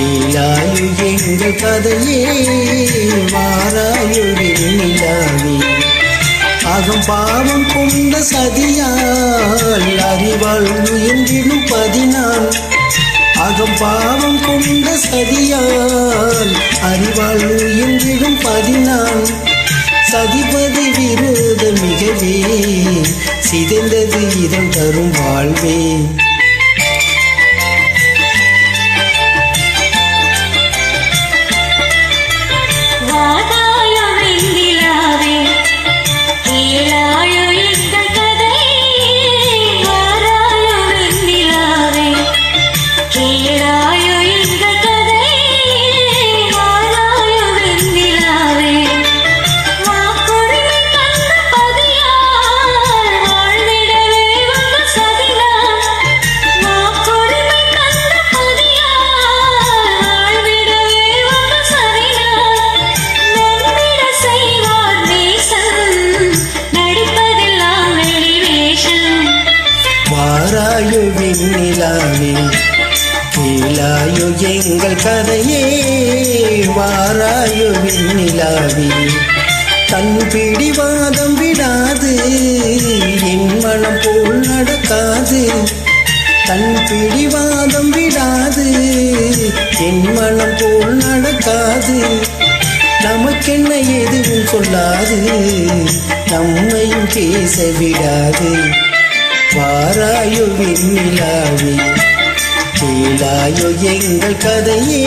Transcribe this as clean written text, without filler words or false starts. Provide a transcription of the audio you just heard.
கேளாயு எங்கள் கதையே வாராயு வெண்ணிலாவே. அகம் பாவம் கொண்ட சதியால் அறிவாள் என்றிடும் பதினான். அகம் பாவம் கொண்ட சதியால் அறிவாள் என்றிடும் பதினான். சதிபதி விரோத மிகவே சிதைந்தது இதன் தரும் வாழ்வே. வாராயு வெண்ணிலாவே கேளாயு எங்கள் கதையே வாராயு வெண்ணிலாவே. தன் பிடிவாதம் விடாது என் மனம் போல் நடக்காது. தன் பிடிவாதம் விடாது என் மனம் போல் நடக்காது. நமக்கென்ன எதுவும் சொல்லாது நம்மையும் பேச விடாது. வாராயு வெண்ணிலாவே கேளாயு எங்கள் கதையே.